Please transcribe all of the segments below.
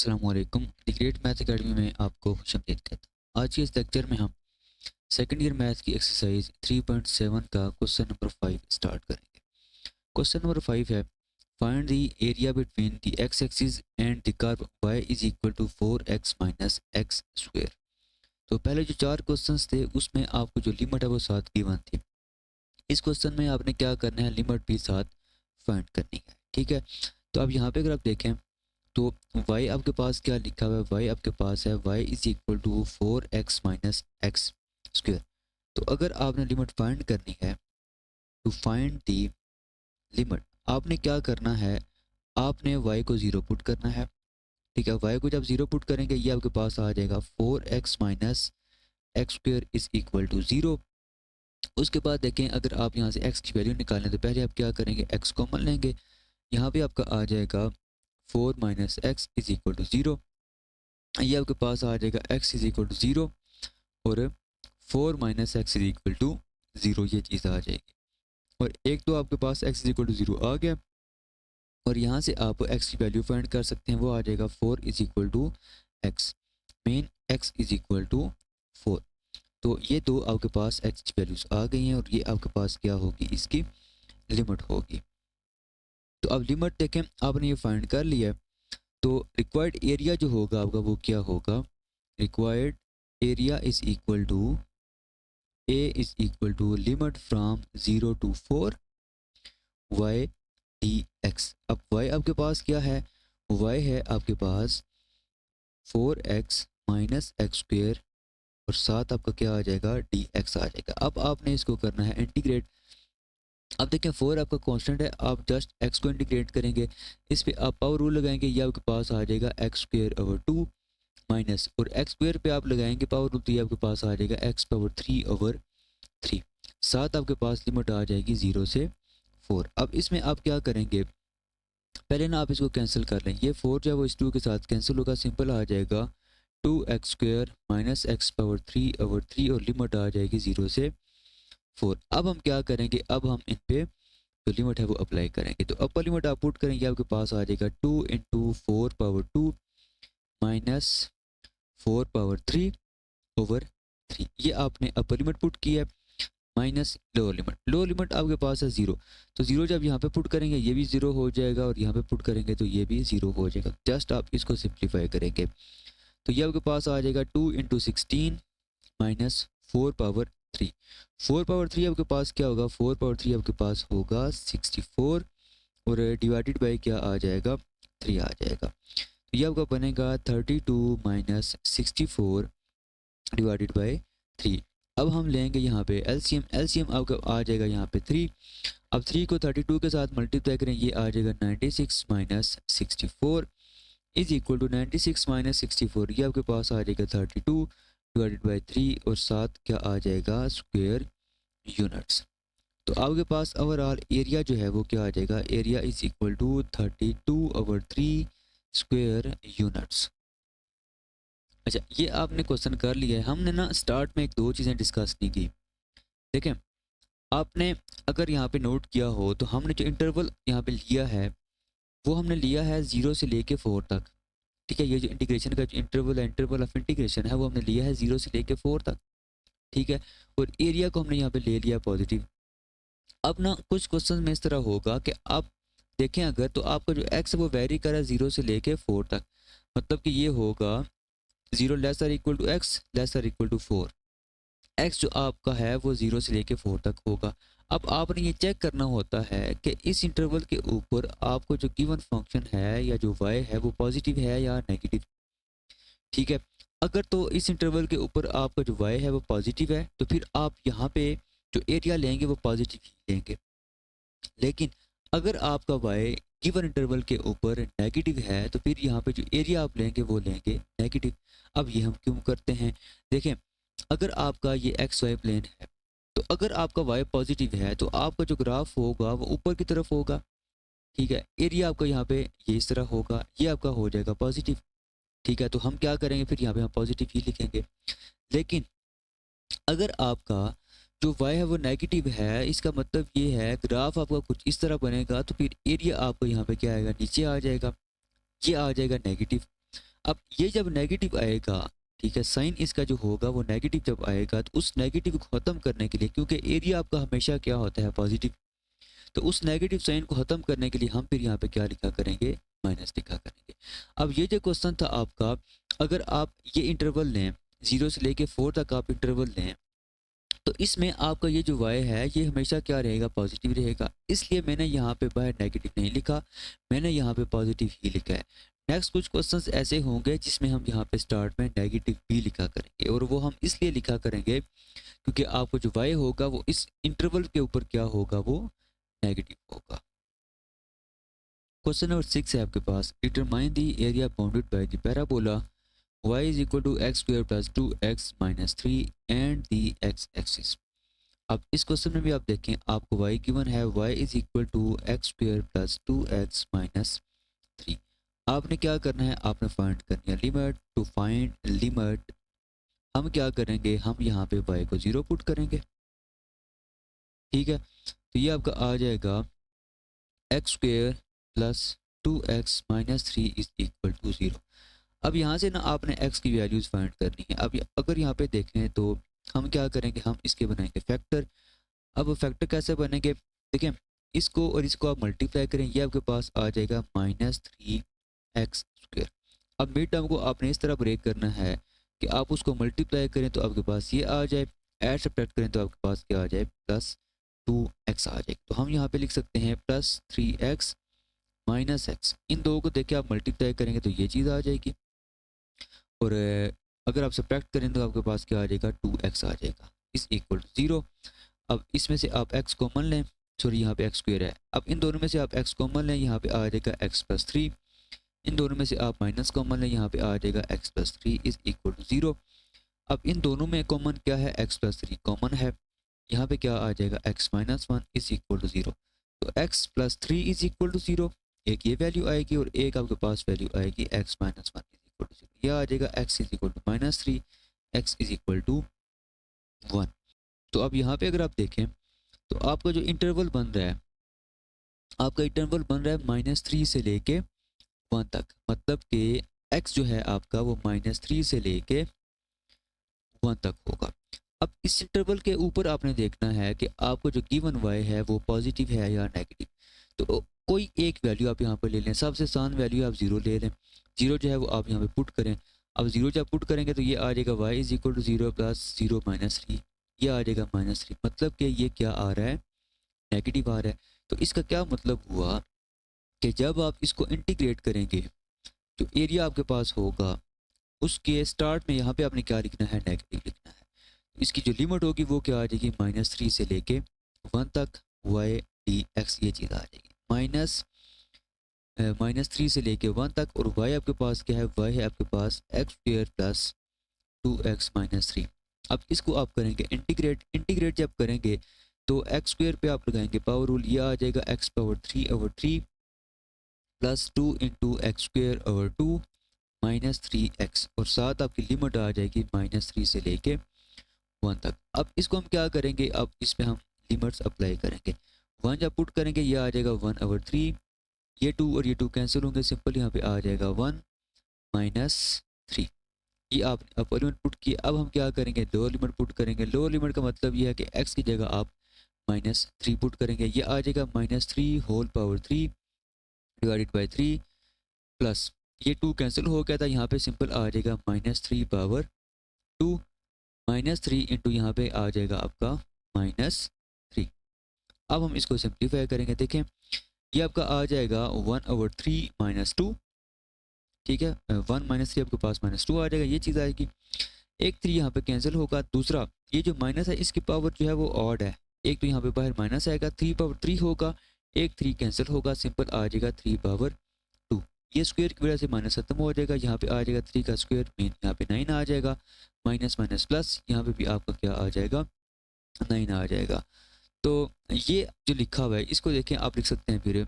अस्सलामुअलैकुम। The great math academy में आपको खुशामदीद कहता हूँ। आज के इस लेक्चर में हम सेकंड ईयर मैथ की एक्सरसाइज 3.7 का क्वेश्चन नंबर 5 स्टार्ट करेंगे। क्वेश्चन नंबर 5 है, find the area between the x axis and the curve y is equal to 4x minus x square. तो पहले जो चार क्वेश्चंस थे उसमें आपको जो लिमिट है वो 7 गिवन थी। इस क्वेश्चन में आपने क्या करना है, लिमिट भी 7 फाइंड करनी है। ठीक है, तो अब यहाँ पे अगर आप देखें तो y आपके पास क्या लिखा हुआ है, y आपके पास है y is equal to 4x minus x square. तो अगर आपने लिमिट फाइंड करनी है, टू फाइंड दी लिमिट आपने क्या करना है, आपने y को 0 पुट करना है। ठीक है, y को जब 0 पुट करेंगे ये आपके पास आ जाएगा 4x minus x square is equal to 0। उसके बाद देखें, अगर आप यहाँ से x की वैल्यू निकालें तो पहले आप क्या करेंगे, x कॉमन लेंगे। यहाँ पे आपका आ जाएगा 4 minus x is equal to 0। ये आपके पास आ जाएगा x इज इक्वल टू 0 और 4 minus x is equal to 0, ये चीज़ आ जाएगी। और एक तो आपके पास x इज इक्वल टू 0 आ गया और यहाँ से आप x की वैल्यू फाइंड कर सकते हैं, वो आ जाएगा 4 is equal to x, means x is equal to 4। तो ये दो आपके पास x की वैल्यूज आ गई हैं और ये आपके पास क्या होगी, इसकी लिमिट होगी। तो अब लिमिट देखें, आपने ये फाइंड कर लिया है। तो रिक्वायर्ड एरिया जो होगा आपका वो क्या होगा, required area is equal to a is equal to limit from 0 to 4 y dx। अब y आपके पास क्या है, y है आपके पास 4x माइनस एक्स स्क्वेयर और साथ आपका क्या आ जाएगा, dx आ जाएगा। अब आपने इसको करना है इंटीग्रेट। अब देखें 4 आपका कांस्टेंट है, आप जस्ट x को इंटीग्रेट करेंगे, इस पे आप पावर रूल लगाएंगे, ये आपके पास आ जाएगा एक्स स्क्वेयर ओवर 2 माइनस, और एक्स स्क्वेयर पे आप लगाएंगे पावर रूल तो ये आपके पास आ जाएगा एक्स पावर 3 ओवर 3। साथ आपके पास लिमिट आ जाएगी 0 से 4। अब इसमें आप क्या करेंगे, पहले ना आप इसको कैंसिल कर लें, ये 4 जो है वो इस 2 के साथ कैंसिल होगा, सिंपल आ जाएगा 2x square minus x power 3 over 3 और लिमिट आ जाएगी 0 से 4। अब हम क्या करेंगे, अब हम इन पे जो लिमिट है वो अप्लाई करेंगे। तो अपर लिमिट आप पुट करेंगे, आपके पास आ जाएगा 2 into 4 power 2 minus 4 power 3 over 3। ये आपने अपर लिमिट पुट किया है, माइनस लोअर लिमिट आपके पास है 0। तो 0 जब यहाँ पे पुट करेंगे ये भी 0 हो जाएगा और यहाँ पे पुट करेंगे तो ये भी 0 हो जाएगा। जस्ट आप इसको सिंप्लीफाई करेंगे तो ये आपके पास आ जाएगा 2 इंटू 16 माइनस 4 पावर 3। 4 पावर 3 आपके पास क्या होगा, 4 पावर 3 आपके पास होगा 64 और डिवाइडेड बाई क्या आ जाएगा, 3 आ जाएगा। तो ये आपका बनेगा 32 माइनस 64 डिवाइडेड बाई 3। अब हम लेंगे यहाँ पे एलसीएम, एलसीएम आपका आ जाएगा यहाँ पे 3। अब 3 को 32 के साथ मल्टीप्लाई करें, ये आ जाएगा 96 minus 64 is equal to 96 minus 64, ये आपके पास आ जाएगा 32 डिवाइडेड बाई 3 और साथ क्या आ जाएगा, स्क्वायर यूनिट्स। तो आपके पास ओवरऑल एरिया जो है वो क्या आ जाएगा, area is equal to 32/3 square units. अच्छा, ये आपने क्वेश्चन कर लिया है। हमने ना स्टार्ट में एक दो चीज़ें डिस्कस नहीं की। देखें, आपने अगर यहाँ पे नोट किया हो तो हमने जो इंटरवल यहाँ पे लिया है वो हमने लिया है 0 से लेके 4 तक। ठीक है, ये जो इंटीग्रेशन का जो इंटरवल है, इंटरवल ऑफ इंटीग्रेशन है, वो हमने लिया है 0 से लेके 4 तक। ठीक है, और एरिया को हमने यहाँ पे ले लिया पॉजिटिव। अब ना कुछ क्वेश्चन में इस तरह होगा कि आप देखें, अगर तो आपका जो एक्स है वो वेरी कर रहा है 0 से लेके 4 तक, मतलब कि ये होगा 0 less or equal to x less or equal to 4। X जो आपका है वो 0 से लेके 4 तक होगा। अब आपने ये चेक करना होता है कि इस इंटरवल के ऊपर आपको जो गिवन फंक्शन है या जो y है वो पॉजिटिव है या नेगेटिव। ठीक है, अगर तो इस इंटरवल के ऊपर आपका जो y है वो पॉजिटिव है तो फिर आप यहाँ पे जो एरिया लेंगे वो पॉजिटिव ही लेंगे। लेकिन अगर आपका y गिवन इंटरवल के ऊपर नेगेटिव है तो फिर यहाँ पे जो एरिया आप लेंगे वो लेंगे नेगेटिव। अब ये हम क्यों करते हैं, देखें, अगर आपका ये एक्स वाई प्लेन है तो अगर आपका y पॉजिटिव है तो आपका जो ग्राफ होगा वो ऊपर की तरफ होगा। ठीक है, एरिया आपका यहाँ पे ये इस तरह होगा, ये आपका हो जाएगा पॉजिटिव। ठीक है, तो हम क्या करेंगे, फिर यहाँ पे हम पॉजिटिव ही लिखेंगे। लेकिन अगर आपका जो y है वो नेगेटिव है, इसका मतलब ये है ग्राफ आपका कुछ इस तरह बनेगा तो फिर एरिया आपको यहाँ पे क्या आएगा, नीचे आ जाएगा, ये आ जाएगा नेगेटिव। अब ये जब नेगेटिव आएगा, ठीक है, साइन इसका जो होगा वो नेगेटिव जब आएगा, तो उस नेगेटिव को ख़त्म करने के लिए, क्योंकि एरिया आपका हमेशा क्या होता है, पॉजिटिव, तो उस नेगेटिव साइन को ख़त्म करने के लिए हम फिर यहाँ पे क्या लिखा करेंगे, माइनस लिखा करेंगे। अब ये जो क्वेश्चन था आपका, अगर आप ये इंटरवल लें 0 से लेके 4 तक आप इंटरवल लें, तो इसमें आपका ये जो y है ये हमेशा क्या रहेगा, पॉजिटिव रहेगा। इसलिए मैंने यहाँ पे बाहर नेगेटिव नहीं लिखा, मैंने यहाँ पे पॉजिटिव ही लिखा है। नेक्स्ट कुछ क्वेश्चंस ऐसे होंगे जिसमें हम यहाँ पे स्टार्ट में नेगेटिव भी लिखा करेंगे, और वो हम इसलिए लिखा करेंगे क्योंकि आपको जो y होगा वो इस इंटरवल के ऊपर क्या होगा, वो नेगेटिव होगा। क्वेश्चन नंबर 6 है आपके पास, determine the area bounded by the parabola y is equal to x square plus 2x minus 3 and the x axis। अब इस क्वेश्चन में भी आप देखें, आपको y गिवन है, y is equal to x square plus 2x minus 3। आपने क्या करना है, आपने फाइंड करनी है लिमिट। टू फाइंड लिमिट हम क्या करेंगे, हम यहाँ पे y को 0 पुट करेंगे, ठीक है। तो ये आपका आ जाएगा x square plus 2x minus 3 is equal to 0। अब यहाँ से ना आपने x की वैल्यूज़ फाइंड करनी है। अब अगर यहाँ पे देखें तो हम क्या करेंगे, हम इसके बनाएंगे फैक्टर। अब फैक्टर कैसे बनेंगे, देखें, इसको और इसको आप मल्टीप्लाई करें, ये आपके पास आ जाएगा -3x स्क्वेयर। अब मिड टर्म को आपने इस तरह ब्रेक करना है कि आप उसको मल्टीप्लाई करें तो आपके पास ये आ जाए, ऐड सब्ट्रैक्ट करें तो आपके पास क्या आ जाए, +2x आ जाए। तो हम यहाँ पे लिख सकते हैं +3x माइनस x। इन दो को देखिए आप मल्टीप्लाई करेंगे तो ये चीज़ आ जाएगी, और अगर आप सब्ट्रैक्ट करें तो आपके पास क्या आ जाएगा, 2x आ जाएगा इज इक्वल टू 0। अब इसमें से आप x कॉमन लें, सॉरी यहाँ पे x स्क्वेयर है, अब इन दोनों में से आप x कॉमन लें, यहाँ पे आ जाएगा x प्लस 3। इन दोनों में से आप माइनस कॉमन लें, यहाँ पे आ जाएगा x plus 3 is equal to 0। अब इन दोनों में कॉमन क्या है, x प्लस 3 कॉमन है, यहाँ पे क्या आ जाएगा, x minus 1 is equal to 0। तो x plus 3 is equal to 0, एक ये वैल्यू आएगी और एक आपके पास वैल्यू आएगी x minus 1 is equal to 0। यह आ जाएगा x is equal to -3, x is equal to 1। तो अब यहाँ पे अगर आप देखें तो आपका जो इंटरवल बन रहा है, आपका इंटरवल बन रहा है -3 से लेके 1 तक, मतलब कि x जो है आपका वो -3 से लेके 1 तक होगा। अब इस इंटरवल के ऊपर आपने देखना है कि आपको जो गिवन y है वो पॉजिटिव है या नेगेटिव। तो कोई एक वैल्यू आप यहाँ पर ले लें, सबसे आसान वैल्यू आप 0 ले लें, 0 जो है वो आप यहाँ पे पुट करें। अब 0 जब पुट करेंगे तो ये आ जाएगा y is equal to 0 plus 0 minus 3, ये आ जाएगा -3, मतलब कि ये क्या आ रहा है, नेगेटिव आ रहा है। तो इसका क्या मतलब हुआ कि जब आप इसको इंटीग्रेट करेंगे, जो एरिया आपके पास होगा उसके स्टार्ट में यहाँ पे आपने क्या लिखना है, नेगेटिव लिखना है। इसकी जो लिमिट होगी वो क्या आ जाएगी, -3 से लेके 1 तक y dx, ये चीज़ आ जाएगी -3 से लेके 1 तक, और y आपके पास क्या है, y है आपके पास x square plus 2x minus 3। अब इसको आप करेंगे इंटीग्रेट, इंटीग्रेट जब करेंगे तो x स्क्वेयर पे आप लगाएंगे पावर रूल, ये आ जाएगा x power 3/3 plus 2 into x square over 2 -3x, और साथ आपकी लिमिट आ जाएगी -3 से लेके 1 तक। अब इसको हम क्या करेंगे, अब इसमें हम लिमिट्स अप्लाई करेंगे। 1 जब पुट करेंगे ये आ जाएगा 1/3, ये 2 और ये 2 कैंसिल होंगे, सिंपल यहाँ पे आ जाएगा 1 -3। ये आपने अपर लिमिट पुट की। अब हम क्या करेंगे, लोअर लिमिट पुट करेंगे। लोअर लिमिट का मतलब ये है कि x की जगह आप -3 पुट करेंगे, ये आ जाएगा -3 whole power 3 divided by 3 plus ये 2 कैंसिल हो गया था, यहाँ पे सिंपल आ जाएगा -3 पावर 2 -3 इंटू यहाँ पे आ जाएगा आपका -3। अब हम इसको सिंप्लीफाई करेंगे, देखें ये आपका आ जाएगा 1/3 -2, ठीक है, 1 -3 आपके पास -2 आ जाएगा, ये चीज़ आएगी। एक 3 यहाँ पे कैंसिल होगा, दूसरा ये जो माइनस है इसकी पावर जो है वो ऑड है, एक तो यहाँ पे बाहर माइनस आएगा, 3/3 होगा, एक 3 कैंसिल होगा, सिंपल आ जाएगा 3/2। ये स्क्वायर की वजह से माइनस खत्म हो जाएगा, यहाँ पे आ जाएगा 3 का स्क्वायर, मीन यहाँ पे 9 आ जाएगा, माइनस माइनस प्लस, यहाँ पे भी आपका क्या आ जाएगा, 9 आ जाएगा। तो ये जो लिखा हुआ है इसको देखें, आप लिख सकते हैं फिर।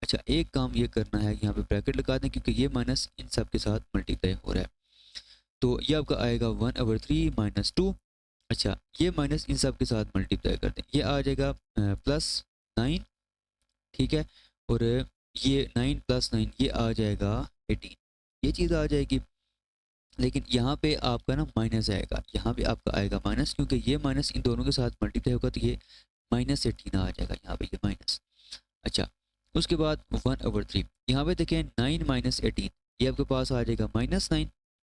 अच्छा, एक काम ये करना है, यहाँ पे ब्रैकेट लगा दें क्योंकि ये माइनस इन सब के साथ मल्टीप्लाई हो रहा है, तो ये आपका आएगा 1/3 -2। अच्छा, ये माइनस इन सब के साथ मल्टीप्लाई कर दें, ये आ जाएगा +9, ठीक है, और ये 9 + 9 ये आ जाएगा 18, ये चीज़ आ जाएगी। लेकिन यहाँ पे आपका ना माइनस आएगा, यहाँ पे आपका आएगा माइनस, क्योंकि ये माइनस इन दोनों के साथ मल्टीप्लाई होगा तो ये -18 आ जाएगा यहाँ पे, ये माइनस। अच्छा, उसके बाद 1/3 यहाँ पे देखें 9 माइनस 18, ये आपके पास आ जाएगा -9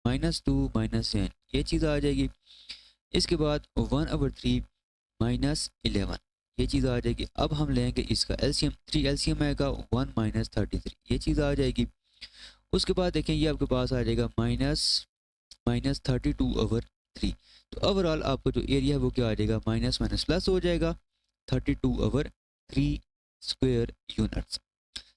-2 -9, ये चीज़ आ जाएगी। इसके बाद 1/3 -11, ये चीज़ आ जाएगी। अब हम लेंगे इसका एलसीएम, 3 एलसीएम आएगा 1 -33, ये चीज़ आ जाएगी। उसके बाद देखें ये आपके पास आ जाएगा -32/3। तो ओवरऑल आपका जो एरिया है वो क्या आ जाएगा, माइनस माइनस प्लस हो जाएगा, 32/3 स्क्वायर यूनिट्स।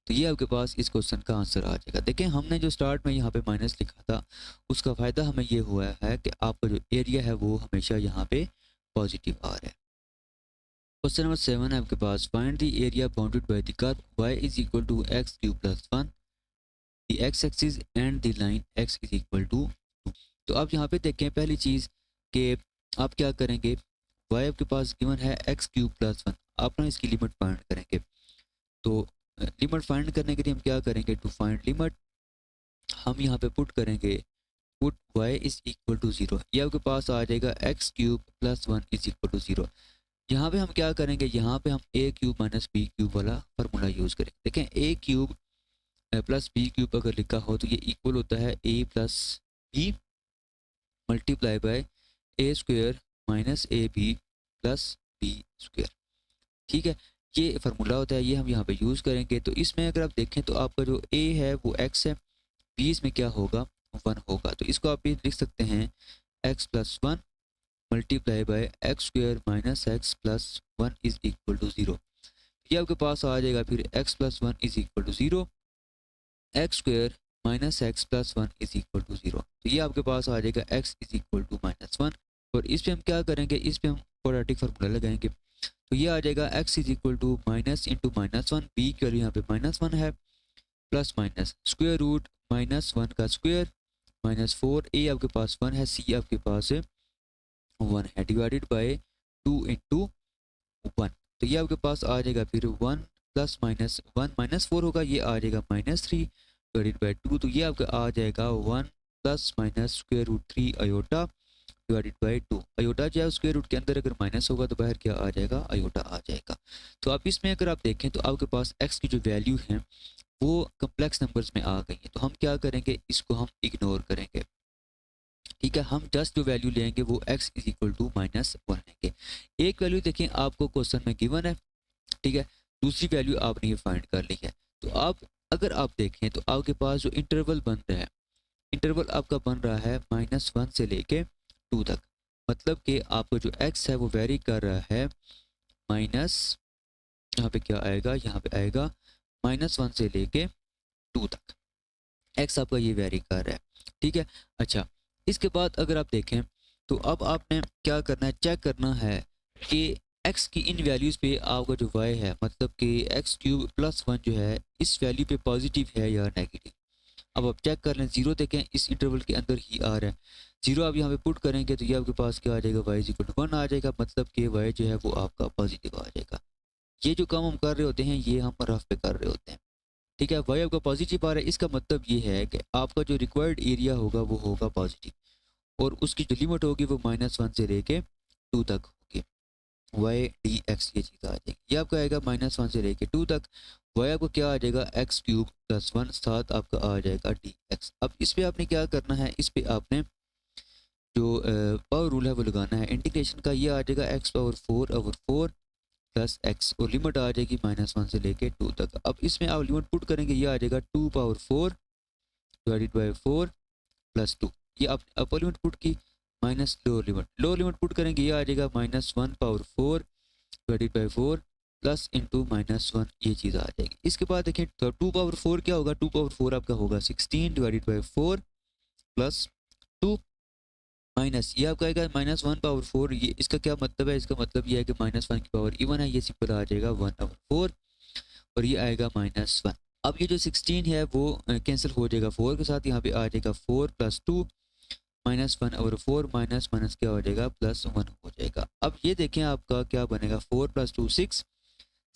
तो ये आपके पास इस क्वेश्चन का आंसर आ जाएगा। देखें हमने जो स्टार्ट में यहाँ पे माइनस लिखा था उसका फ़ायदा हमें ये हुआ है कि आपका जो एरिया है वो हमेशा यहाँ पे पॉजिटिव आ रहा है। क्वेश्चन नंबर 7 है आपके पास, find the area bounded by the curve y is equal to x³ + 1, the x axis and the line x is equal to 2। तो आप यहाँ पे देखें पहली चीज़ कि आप क्या करेंगे, y आपके पास गिवन है x³ + 1, आप ना इसकी लिमिट फाइंड करेंगे। तो लिमिट फाइंड करने के लिए हम क्या करेंगे, टू फाइंड लिमिट हम यहाँ पे पुट करेंगे, put y is equal to 0, ये आपके पास आ जाएगा x³ + 1 इज इक्वल टू 0। यहाँ पे हम क्या करेंगे, यहाँ पे हम a³ - b³ वाला फार्मूला यूज़ करेंगे। देखें a³ + b³ अगर लिखा हो तो ये इक्वल होता है a + b multiply by a² - ab + b²। ठीक है, ये फार्मूला होता है, ये हम यहाँ पे यूज़ करेंगे। तो इसमें अगर आप देखें तो आपका जो a है वो x है, b इसमें क्या होगा, 1 होगा। तो इसको आप भी लिख सकते हैं x + 1 multiply by x² - x + 1 is equal to 0। ये आपके पास आ जाएगा फिर x + 1 is equal to 0, x² - x + 1 is equal to 0। तो ये आपके पास आ जाएगा x इज इक्वल टू -1। और इस पे हम क्या करेंगे, इस पे हम क्वाड्रेटिक फार्मूला लगाएंगे। तो ये आ जाएगा x is equal to minus into -1, b की वैल्यू यहाँ पे -1 है, प्लस माइनस स्क्वायर रूट -1 का स्क्वायर -4, a आपके पास 1 है, c आपके पास 1 है, डिवाइडेड बाय 2 इंटू 1। तो ये आपके पास आ जाएगा फिर 1 प्लस माइनस 1 -4 होगा, ये आ जाएगा -3 डिवाइडेड बाय 2। तो ये आपका आ जाएगा 1 plus minus square root 3 iota divided by 2। Iota जो है स्क्वायर रूट के अंदर अगर माइनस होगा तो बाहर क्या आ जाएगा, अयोटा आ जाएगा। तो आप इसमें अगर आप देखें तो आपके पास x की जो वैल्यू है वो कम्प्लेक्स नंबर्स में आ गई है। तो हम क्या करेंगे, इसको हम इग्नोर करेंगे। ठीक है, हम जस्ट जो वैल्यू लेंगे वो x इज इक्वल टू -1 लेंगे। एक वैल्यू देखें आपको क्वेश्चन में गिवन है, ठीक है, दूसरी वैल्यू आपने ये फाइंड कर ली है। तो आप अगर आप देखें तो आपके पास जो इंटरवल बन रहा है, इंटरवल आपका बन रहा है -1 से लेके 2 तक। मतलब कि आपका जो x है वो वेरी कर रहा है माइनस, यहाँ पे क्या आएगा, यहाँ पे आएगा -1 से लेके 2 तक, x आपका ये वेरी कर रहा है। ठीक है, अच्छा इसके बाद अगर आप देखें तो अब आपने क्या करना है, चेक करना है कि x की इन वैल्यूज़ पे आपका जो y है, मतलब कि x³ + 1 जो है इस वैल्यू पे पॉजिटिव है या नेगेटिव। अब आप चेक कर लें, 0 देखें इस इंटरवल के अंदर ही आ रहा है, 0 आप यहाँ पे पुट करेंगे तो ये आपके पास क्या आ जाएगा, y इज इक्वल टू 1 आ जाएगा, मतलब कि y जो है वो आपका पॉजिटिव आ जाएगा। ये जो काम हम कर रहे होते हैं ये हम रफ पे कर रहे होते हैं। ठीक है, y आपका पॉजिटिव आ रहा है, इसका मतलब ये है कि आपका जो रिक्वायर्ड एरिया होगा वो होगा पॉजिटिव, और उसकी जो लिमिट होगी वो -1 से लेके 2 तक होगी। y dx ये चीज़ आ जाएगी, ये आपका आएगा -1 से लेके 2 तक। y आपको क्या आ जाएगा, x³ + 1 साथ आपका आ जाएगा dx। अब इस पे आपने क्या करना है, इस पे आपने जो पावर रूल है वो लगाना है इंटीग्रेशन का। ये आ जाएगा x⁴/4 प्लस x, और लिमिट आ जाएगी -1 से लेके 2 तक। अब इसमें आप लिमिट पुट करेंगे, ये आ जाएगा 2⁴ डिवाइडेड बाय 4 + 2। ये आप अपर लिमिट पुट की माइनस लोअर लिमिट पुट करेंगे, ये आ जाएगा -1⁴ डिवाइडेड बाय 4 प्लस इंटू -1, ये चीज़ आ जाएगी। इसके बाद देखिए तो 2⁴ क्या होगा, 2⁴ आपका होगा 16 डिवाइडेड बाय 4 प्लस 2 माइनस, ये आपका आएगा -1/4। ये इसका क्या मतलब है, इसका मतलब ये है कि -1 की पावर इवन है, ये सिंपल आ जाएगा 1/4, और ये आएगा -1। अब ये जो 16 है वो कैंसिल हो जाएगा 4 के साथ, यहाँ पे आ जाएगा 4 + 2 -1/4 माइनस माइनस क्या हो जाएगा, +1 हो जाएगा। अब ये देखें आपका क्या बनेगा, 4 + 2 6,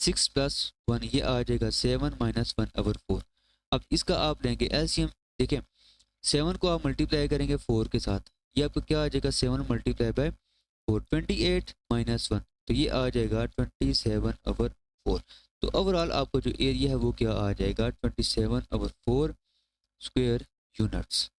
6 + 1 ये आ जाएगा 7 -1/4। अब इसका आप लेंगे एलसीएम। देखें 7 को आप मल्टीप्लाई करेंगे 4 के साथ, ये आपको क्या आ जाएगा 7 मल्टीप्लाई बाय 4, 28 माइनस 1, तो ये आ जाएगा 27/4। तो ओवरऑल आपको जो एरिया है वो क्या आ जाएगा 27/4 स्क्वायर यूनिट्स।